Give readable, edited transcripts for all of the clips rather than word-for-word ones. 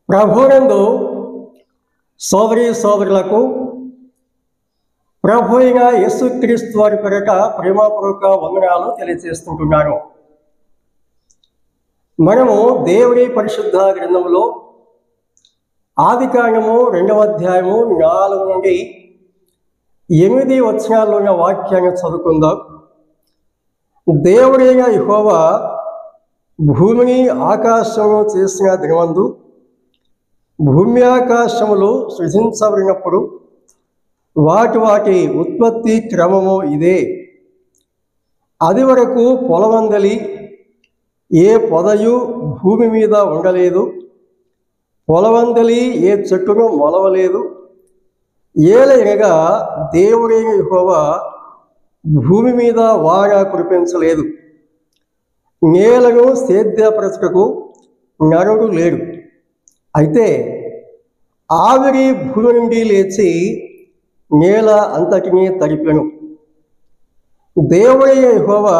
ప్రభునందు సోదరీ సోదరులకు ప్రభు అయిన యేసుక్రీస్తు వారి పేరిట ప్రేమపూర్వక వందనాలు తెలియజేస్తుంటున్నాను. మనము దేవుని పరిశుద్ధ గ్రంథంలో ఆదికాండము 2వ అధ్యాయము 4 నుండి 8 వచనాల్లో ఉన్న వాక్యాన్ని చదువుకుందాం. దేవుడైన యెహోవా భూమిని ఆకాశము చేసిన దినమందు భూమి ఆకాశములు సృజించబడినప్పుడు వాటి ఉత్పత్తి క్రమము ఇదే. అది వరకు పొలమందలి ఏ పొదయు భూమి మీద ఉండలేదు, పొలవందలి ఏ చెట్టును మొలవలేదు. ఏలయనగా దేవుడైన యెహోవా భూమి మీద వాన కురిపించలేదు, నేలను సేద్యపరచుటకు నరుడు లేడు. అయితే ఆవిరి భూమి నుండి లేచి నేల అంతటినీ తడిపెను. దేవుడైన యెహోవా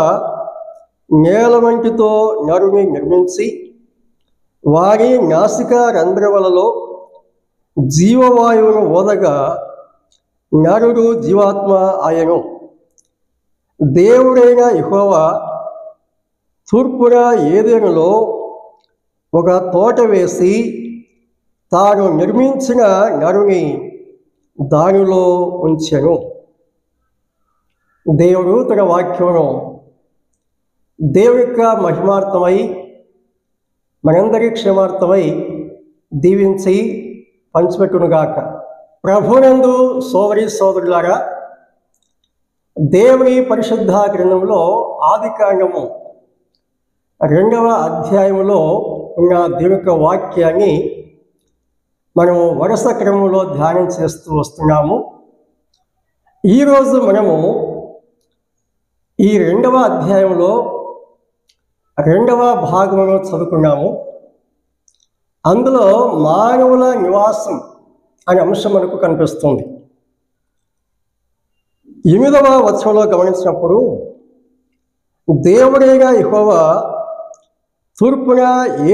నేల వంటితో నరుని నిర్మించి వారి నాసిక రంధ్రములలో జీవవాయువును ఓదగా నరుడు జీవాత్మ ఆయను. దేవుడైన యెహోవా తూర్పున ఏదెనులో ఒక తోట వేసి తాను నిర్మించిన నరుని దానిలో ఉంచెను. దేవుడు తన వాక్యమును దేవుని యొక్క మహిమార్థమై మనందరి క్షేమార్థమై దీవించి పంచిపెట్టునుగాక. ప్రభునందు సోదరీ సోదరులారా, దేవుని పరిశుద్ధ గ్రంథంలో ఆదికాండము 2వ అధ్యాయంలో ఉన్న దేవుని యొక్క వాక్యాన్ని మనము వరుస క్రమంలో ధ్యానం చేస్తూ వస్తున్నాము. ఈరోజు మనము ఈ 2వ అధ్యాయంలో 2వ భాగంలో చదువుకున్నాము. అందులో మానవుల నివాసం అనే అంశం మనకు కనిపిస్తుంది. 8వ వచనంలో గమనించినప్పుడు దేవుడైన యెహోవా తూర్పున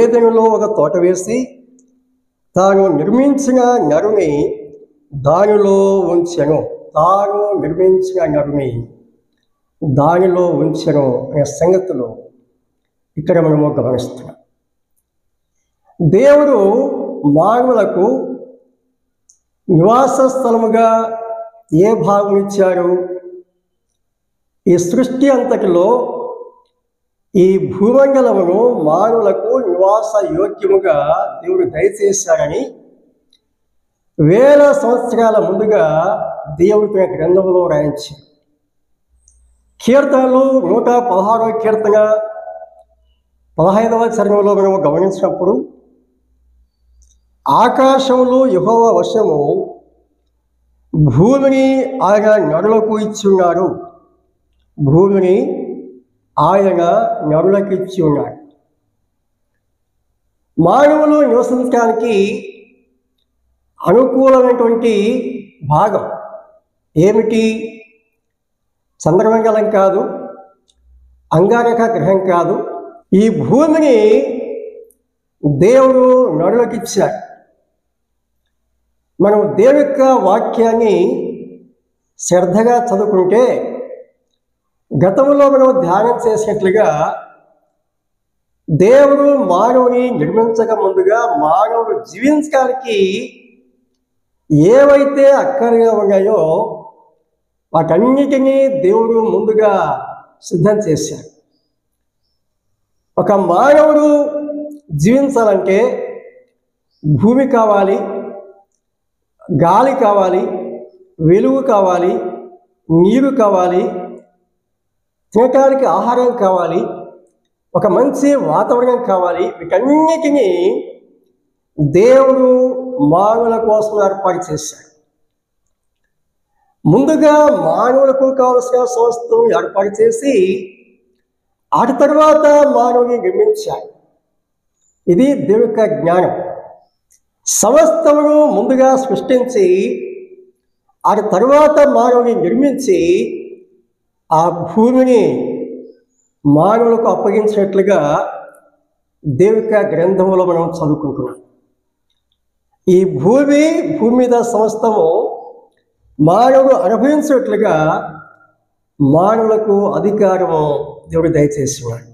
ఏదెనులో ఒక తోట వేసి తాను నిర్మించిన నరుని దానిలో ఉంచెను. తాను నిర్మించిన నరుని దానిలో ఉంచెను అనే సంగతులు ఇక్కడ మనము గమనిస్తున్నాం. దేవుడు మానవులకు నివాస స్థలముగా ఏ భాగం ఇచ్చారు? ఈ సృష్టి అంతటిలో ఈ భూమండలమును మానవులకు నివాస యోగ్యముగా దేవుడు దయచేశారని వేల సంవత్సరాల ముందుగా దేవుడి తన గ్రంథంలో రాయించారు. కీర్తనలు 116వ కీర్తన 15వ చరణంలో మనము గమనించినప్పుడు ఆకాశములు యెహోవా వశము, భూమిని ఆయన నరులకు ఇచ్చి ఉన్నారు. భూమిని ఆయన నరులకు ఇచ్చి ఉన్నాడు. మానవులు నివసించడానికి అనుకూలమైనటువంటి భాగం ఏమిటి? చంద్రమండలం కాదు, అంగారక గ్రహం కాదు. ఈ భూమిని దేవుడు నరులకు ఇచ్చాడు. మనం దేవుని యొక్క వాక్యాన్ని శ్రద్ధగా చదువుకుంటే గతంలో మనం ధ్యానం చేసినట్లుగా దేవుడు మానవుని నిర్మించక ముందుగా మానవుడు జీవించడానికి ఏవైతే అక్కరగా ఉన్నాయో వాటన్నిటినీ దేవుడు ముందుగా సిద్ధం చేశాడు. ఒక మానవుడు జీవించాలంటే భూమి కావాలి, గాలి కావాలి, వెలుగు కావాలి, నీరు కావాలి, తినటానికి ఆహారం కావాలి, ఒక మంచి వాతావరణం కావాలి. వీటన్నిటినీ దేవుడు మానవుల కోసం ఏర్పాటు చేశాడు. ముందుగా మానవులకు కావలసిన సమస్తం ఏర్పాటు చేసి ఆ తర్వాత మానవుని నిర్మించాడు. ఇది దేవుని యొక్క జ్ఞానం. సమస్తమును ముందుగా సృష్టించి ఆ తర్వాత మానవుని నిర్మించి ఆ భూమిని మానవులకు అప్పగించినట్లుగా దేవుని గ్రంథంలో మనం చదువుకుంటున్నాం. ఈ భూమి మీద సమస్తము మానవుడు అనుభవించినట్లుగా మానవులకు అధికారము దేవుడు దయచేసినాడు.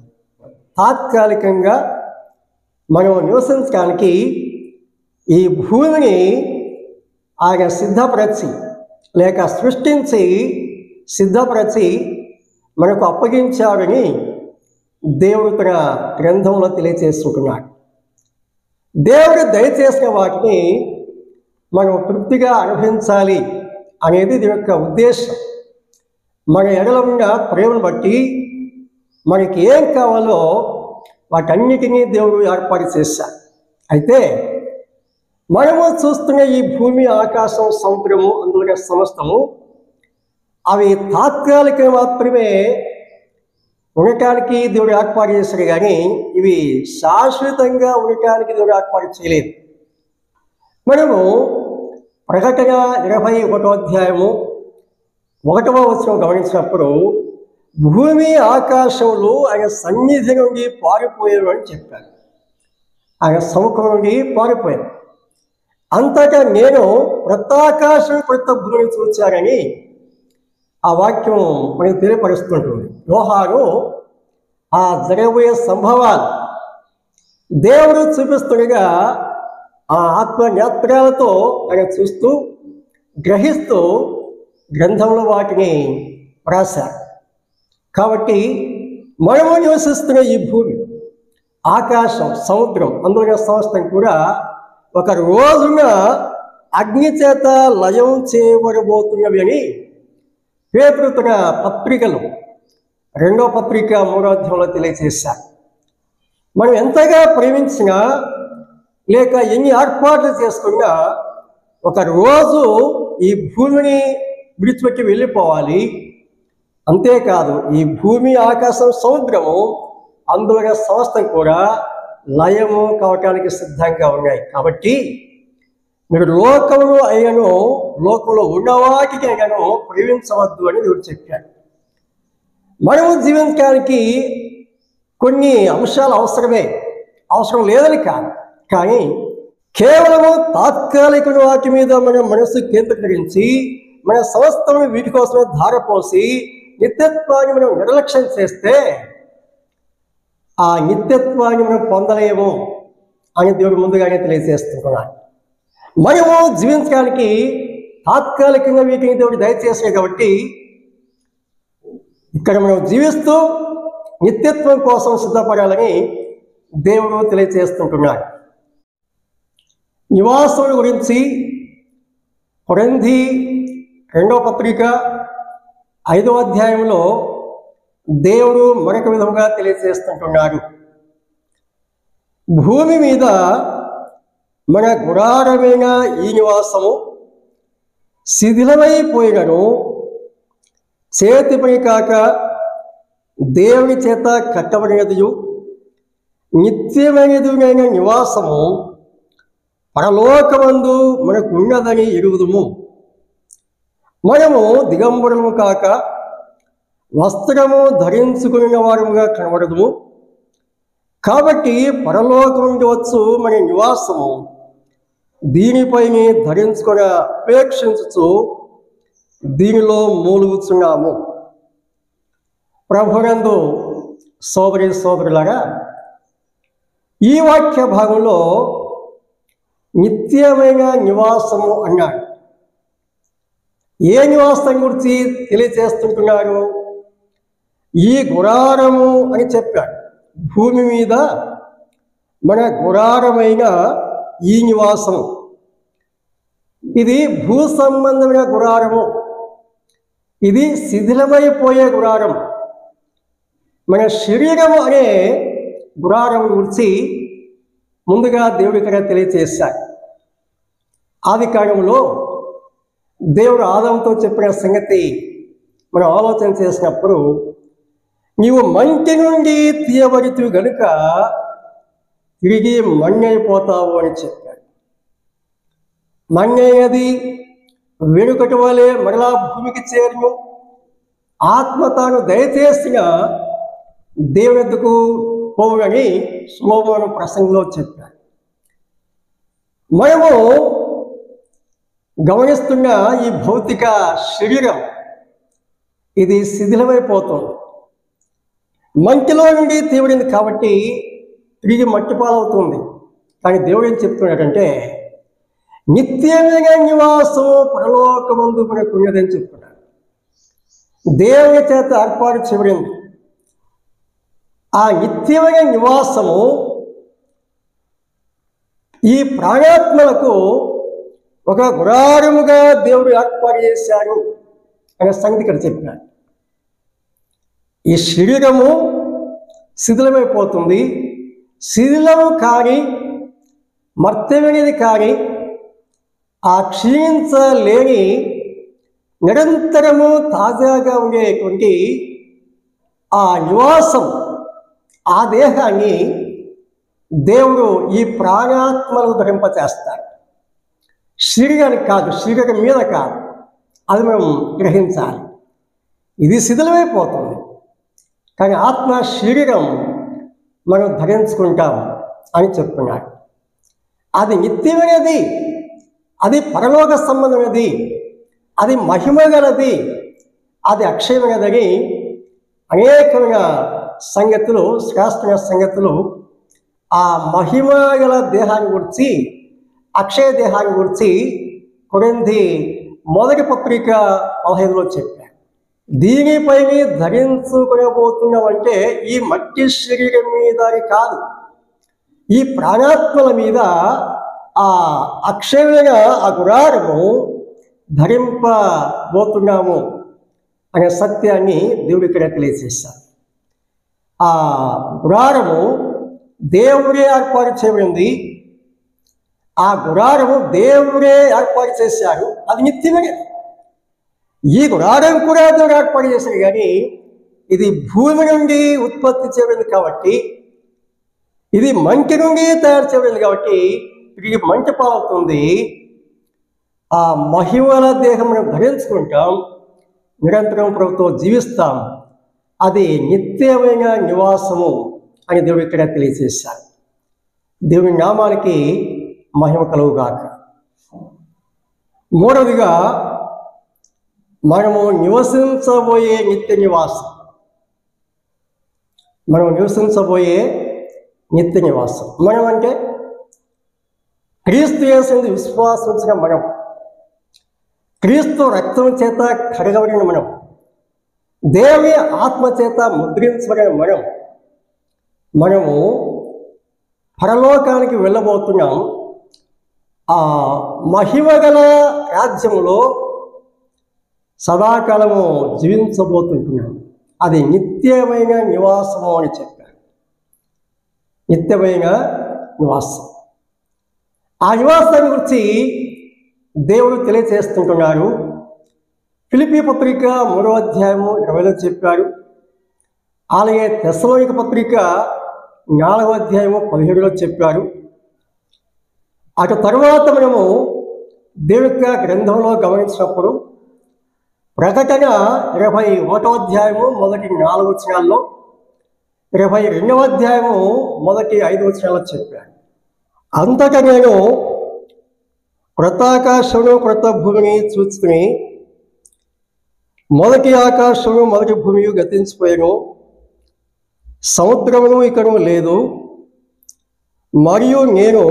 తాత్కాలికంగా మనం నివసించడానికి ఈ భూమిని ఆయన సిద్ధపరచి లేక సృష్టించి సిద్ధపరచి మనకు అప్పగించాడని దేవుడు తన గ్రంథంలో తెలియచేసుకుంటున్నాడు. దేవుడు దయచేసిన వాటిని మనం తృప్తిగా అనుభవించాలి అనేది దీని యొక్క ఉద్దేశం. మన ఎడల ఉన్న ప్రేమను బట్టి మనకి ఏం కావాలో వాటన్నిటినీ దేవుడు ఏర్పాటు చేశాడు. అయితే మనము చూస్తున్న ఈ భూమి, ఆకాశం, సముద్రము, అందులో సమస్తము అవి తాత్కాలిక మాత్రమే ఉండటానికి దేవుడు ఏర్పాటు చేశాడు, కానీ ఇవి శాశ్వతంగా ఉండటానికి దేవుడు ఏర్పాటు చేయలేదు. మనము ప్రకటన 21వ అధ్యాయము 1వ వచనం గమనించినప్పుడు భూమి ఆకాశంలో ఆయన సన్నిధి నుండి పారిపోయారు అని చెప్పారు. ఆయన సముఖం నుండి పారిపోయారు. అంతటా నేను ప్రత్యాకాశం కొత్త భూమిని చూచానని ఆ వాక్యం మనకి తెలియపరుస్తుంటుంది. యోహాను ఆ జరగబోయే సంభవాలు దేవుడు చూపిస్తుండగా ఆ ఆత్మ నేత్రాలతో ఆయన చూస్తూ గ్రహిస్తూ గ్రంథంలో వాటిని రాశారు. కాబట్టి మనము నివసిస్తున్న ఈ భూమి, ఆకాశం, సముద్రం, అందులో సమస్తం కూడా ఒక రోజున అగ్ని చేత లయం చేయబడబోతున్నవి అని పేతురు తన పత్రికలు 2వ పత్రిక 3వ అధ్యాయంలో తెలియజేశారు. మనం ఎంతగా ప్రేమించినా లేక ఎన్ని ఏర్పాట్లు చేసుకున్నా ఒక రోజు ఈ భూమిని విడిచిపెట్టి వెళ్ళిపోవాలి. అంతేకాదు ఈ భూమి, ఆకాశం, సముద్రము, అందులో సమస్తం కూడా లయము కావటానికి సిద్ధంగా ఉన్నాయి. కాబట్టి మీరు లోకములో అయినను లోకంలో ఉన్నవాటికి అయినను ప్రేమించవద్దు అని దేవుడు చెప్పాడు. మనము జీవించడానికి కొన్ని అంశాలు అవసరం లేదని కాదు, కానీ కేవలము తాత్కాలిక వాటి మీద మన మనసు కేంద్రీకరించి మన సమస్తము వీటి కోసమే ధారపోసి నిత్యత్వాన్ని మనం నిర్లక్ష్యం చేస్తే ఆ నిత్యత్వాన్ని మనం పొందలేము అని దేవుడు ముందుగానే తెలియజేస్తున్నాడు. మనము జీవించడానికి తాత్కాలికంగా వీటిని దేవుడు దయచేసాయి. కాబట్టి ఇక్కడ మనం జీవిస్తూ నిత్యత్వం కోసం సిద్ధపడాలని దేవుడు తెలియజేస్తుంటున్నాడు. నివాసముల గురించి కొరింథీ 2వ పత్రిక 5వ అధ్యాయంలో దేవుడు మరొక విధంగా తెలియజేస్తుంటున్నాడు. భూమి మీద మన గుడారమైన ఈ నివాసము శిథిలమైపోయినను చేతి పని కాక దేవుని చేత కట్టబడినదియు నిత్యమైనదినైన నివాసము పరలోకమందు మనకు ఉన్నదని ఎరుగుదుము. మనము దిగంబరము కాక వస్త్రము ధరించుకున్న వారముగా కనబడదుము. కాబట్టి పరలోకం నుండి వచ్చు మన నివాసము దీనిపైని ధరించుకొని అపేక్షించుచు దీనిలో మూలుగుచున్నాము. ప్రభునందు సోదరి సోదరులారా, ఈ వాక్య భాగంలో నిత్యమైన నివాసము అన్నాడు. ఏ నివాసం గురించి తెలియజేస్తుంటున్నారు? ఈ గుడారము అని చెప్పాడు. భూమి మీద మన గుడారమైన ఈ నివాసము, ఇది భూ సంబంధమైన గుడారము, ఇది శిథిలమైపోయే గుడారం. మన శరీరము అనే గుడారం గురించి ముందుగా దేవుడు ఇక్కడ తెలియజేశాడు. ఆది కాండములో దేవుడు ఆదాముతో చెప్పిన సంగతి మనం ఆలోచన చేసినప్పుడు, నీవు మంటి నుండి తీయబడితివి గనుక తిరిగి మಣ್ಣైపోతావు అని చెప్పాడు. మಣ್ಣైనది వెనుకటి వలె మరలా భూమికి చేరును. ఆత్మ తాను దయచేసిన దేవుని వద్దకు పోవునని సొలొమోను ప్రసంగంలో చెప్పాడు. మనము గమనిస్తున్న ఈ భౌతిక శరీరం ఇది శిథిలమైపోతుంది. మట్టిలో నుండి తీవ్రింది కాబట్టి తిరిగి మట్టి పాలవుతుంది. కానీ దేవుడు ఏం చెప్తున్నాడంటే నిత్యమైన నివాసం పరలోకమందు మనకు ఉన్నదని చెప్తున్నాడు. దేవుని చేత ఏర్పాటు చేయబడింది. ఆ నిత్యమైన నివాసము ఈ ప్రాణాత్మలకు ఒక గుడారముగా దేవుడు ఏర్పాటు చేశాడు అనే సంగతి ఇక్కడ చెప్పాడు. ఈ శరీరము శిథిలమైపోతుంది. శిథిలము కానీ మర్త్యమైనది కానీ ఆ క్షీణించలేని నిరంతరము తాజాగా ఉండేటువంటి ఆ నివాసం, ఆ దేహాన్ని దేవుడు ఈ ప్రాణాత్మలు ధరింపచేస్తాడు. శరీరానికి కాదు, శరీరం మీద కాదు. అది మనం గ్రహించాలి. ఇది శిథిలమైపోతుంది, కానీ ఆత్మ శరీరం మనం ధరించుకుంటాం అని చెప్తున్నాడు. అది నిత్యమైనది, అది పరలోక సంబంధమైనది, అది మహిమ గలది, అది అక్షయమైనదని అనేకమైన సంగతులు, శాస్త్రీయ సంగతులు ఆ మహిమ గల దేహాన్ని గురించి, అక్షయ దేహాన్ని గురించి కొరింథీ మొదటి పత్రిక 15లో చెప్పారు. దీనిపై ధరించుకోబోతున్నామంటే ఈ మట్టి శరీరం మీద కాదు, ఈ ప్రాణాత్మల మీద ఆ అక్షయమైన ఆ గుడారము ధరింపబోతున్నాము అనే సత్యాన్ని దేవుడు ఇక్కడ తెలియజేశారు. ఆ గుడారము దేవుడే ఏర్పాటు చేయబడింది. ఆ గుడారము దేవుడే ఏర్పాటు చేశారు. అది నిత్యమైనది. ఈ గుడారం కూడా దేవుడు ఏర్పాటు చేశాడు, కానీ ఇది భూమి నుండి ఉత్పత్తి చేయబడింది కాబట్టి, ఇది మంటి నుండి తయారు చేయబడింది కాబట్టి తిరిగి మంటి పాలవుతుంది. ఆ మహిమల దేహం మనం ధరించుకుంటాం, నిరంతరం ప్రభుతో జీవిస్తాం. అది నిత్యమైన నివాసము అని దేవుడు ఇక్కడ తెలియజేశారు. దేవుని నామానికి మహిమ కలుగుగాక. మూడవదిగా మనము నివసించబోయే నిత్య నివాసం. మనం నివసించబోయే నిత్య నివాసం. మనం అంటే క్రీస్తు యేసునందు విశ్వాసం ఉంచిన మనం, క్రీస్తు రక్తం చేత కడగబడిన మనం, దేవుని ఆత్మ చేత ముద్రించబడిన మనము పరలోకానికి వెళ్ళబోతున్నాం. ఆ మహిమగల రాజ్యములో సదాకాలము జీవించబోతుంటున్నాం. అది నిత్యమైన నివాసము అని చెప్పారు. నిత్యమైన నివాసం. ఆ నివాసాన్ని గురించి దేవుడు తెలియజేస్తుంటున్నారు. ఫిలిప్పీ పత్రిక 3వ అధ్యాయము 20లో చెప్పారు. అలాగే తెస్సలోనిక పత్రిక 4వ అధ్యాయము 17లో చెప్పారు. అటు తరువాత మనము దేవుని యొక్క గ్రంథంలో గమనించినప్పుడు ప్రకటన 21వ అధ్యాయము మొదటి 4 వచనాల్లో, 22వ అధ్యాయము మొదటి 5 వచనాల్లో చెప్పారు. అంతటా నేను క్రొత్త ఆకాశమును క్రొత్త భూమిని చూచుకుని, మొదటి ఆకాశము మొదటి భూమి గతించిపోయాను, సముద్రమును ఇకను లేదు. మరియు నేను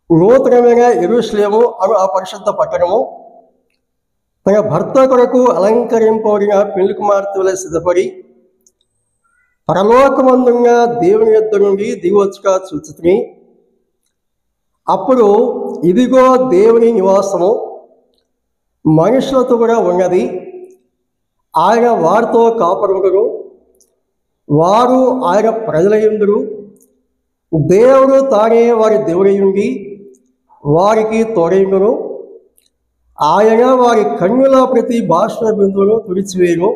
నూతనమైన యెరూషలేము అను ఆ పరిశుద్ధ పట్టణము తన భర్త కొరకు అలంకరింపబడిన పెళ్లి కుమార్తె వలె సిద్ధపడి పరలోకమందున్న దేవుని యొద్ద నుండి దిగివచ్చుగా చూచుకుని, అప్పుడు ఇదిగో దేవుని నివాసము మనుషులతో కూడా ఉన్నది. ఆయన వారితో కాపాడుదురు, వారు ఆయన ప్రజలయుందురు. దేవుడు తానే వారి దేవుడయుండి వారికి తోడయుండును. ఆయన వారి కన్నుల ప్రతి భాషణ బిందువును తుడిచివేయును.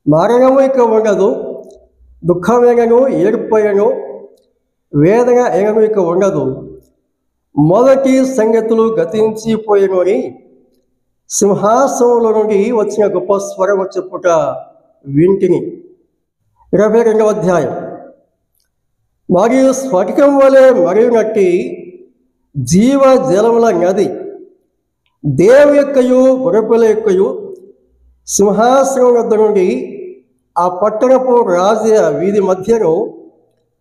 మరణము ఇక ఉండదు, దుఃఖమేగను, ఏడుపైనను, వేదన ఏగను ఇక ఉండదు. మొదటి సంగతులు గతించిపోయేను అని సింహాసనంలో నుండి వచ్చిన గొప్ప స్వరము చెప్పుట వింటిని. 22వ అధ్యాయం. మరియు స్ఫటికం వలె మరుగునట్టి జీవ జలముల నది దేవుని యొక్కయు గొర్రెపిల్ల యొక్కయు సింహాసనం వద్ద నుండి ఆ పట్టణపు రాజ వీధి మధ్యను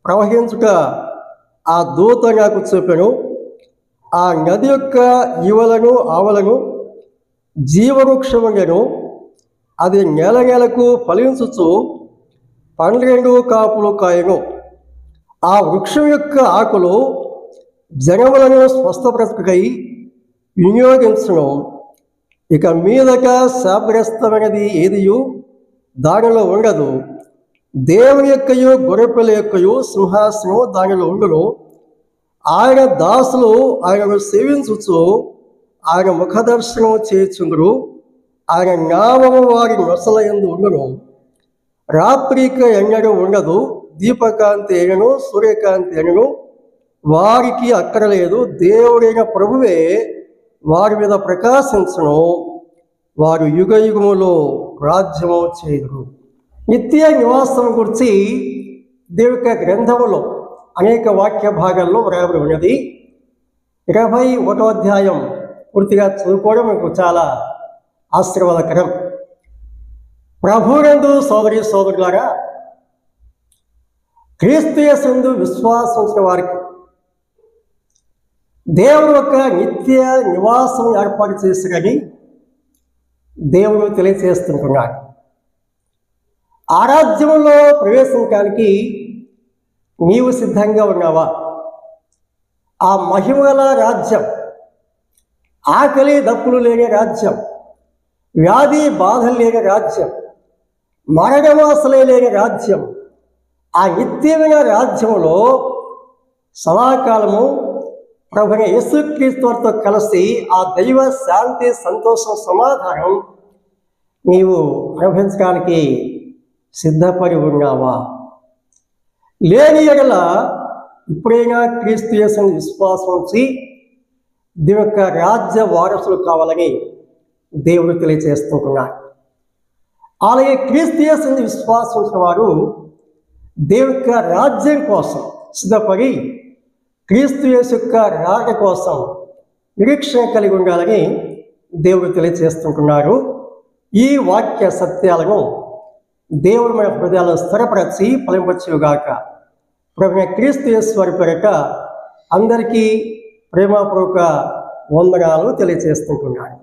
ప్రవహించుట ఆ దూత నాకు చూపెను. ఆ నది యొక్క ఈవలను ఆవలను జీవవృక్షములను, అది నెల నెలకు ఫలించుచు 12 కాపులు కాయను. ఆ వృక్షం యొక్క ఆకులు జనములను స్వస్థపరచుకై వినియోగించును. ఇక మీదట శాపగ్రస్తమైనది ఏదియు దానిలో ఉండదు. దేవుని యొక్కయు గొర్రెపిల్ల యొక్కయు సింహాసనం దానిలో ఉండును. ఆయన దాసులు ఆయనను సేవించుచు ఆయన ముఖదర్శనం చేయుచుందురు. ఆయన నామము వారి నొసల యందు ఉండును. రాత్రికి ఎన్నడూ ఉండదు. దీపకాంతి అయినను సూర్యకాంతి అయినను వారికి అక్కరలేదు. దేవుడైన ప్రభువే వారి మీద ప్రకాశించును. వారు యుగ యుగములో రాజ్యము చేయుదురు. నిత్య నివాసం గురించి దేవుని గ్రంథములో అనేక వాక్య భాగాల్లో వ్రాయబడి ఉన్నది. 21వ అధ్యాయం పూర్తిగా చదువుకోవడం మీకు చాలా ఆశీర్వాదకరం. ప్రభువునందు సోదరి సోదరులారా, క్రీస్తు యేసునందు విశ్వాసం ఉంచిన వారికి దేవుడు ఒక నిత్య నివాసం ఏర్పాటు చేసినని దేవుడు తెలియజేస్తుంటున్నాడు. ఆ రాజ్యంలో ప్రవేశించడానికి నీవు సిద్ధంగా ఉన్నావా? ఆ మహిమగల రాజ్యం, ఆకలి దప్పులు లేని రాజ్యం, వ్యాధి బాధలు లేని రాజ్యం, మరణవాసలే లేని రాజ్యం, ఆ నిత్యమైన రాజ్యంలో సదాకాలము ప్రభువైన యేసుక్రీస్తు వారితో కలిసి ఆ దైవ శాంతి, సంతోషం, సమాధానం నీవు అనుభవించడానికి సిద్ధపడి ఉన్నావా? లేని ఎడల ఇప్పుడైనా క్రీస్తు యేసుని విశ్వాసం ఉంచి దేవుని యొక్క రాజ్య వారసులు కావాలని దేవుడు తెలియజేస్తుంటున్నాడు. అలాగే క్రీస్తు యేసుని విశ్వాసం ఉంచిన వారు దేవుని యొక్క రాజ్యం కోసం సిద్ధపడి క్రీస్తు యేసు యొక్క రాక కోసం నిరీక్షణ కలిగి ఉండాలని దేవుడు తెలియజేస్తుంటున్నారు. ఈ వాక్య సత్యాలను దేవుడు మన హృదయాలను స్థిరపరచి ఫలింపచ్చుగాక. ప్రభువైన క్రీస్తు యేసు వారి పేరిట అందరికీ ప్రేమపూర్వక వందనాలు తెలియజేస్తుంటున్నాడు.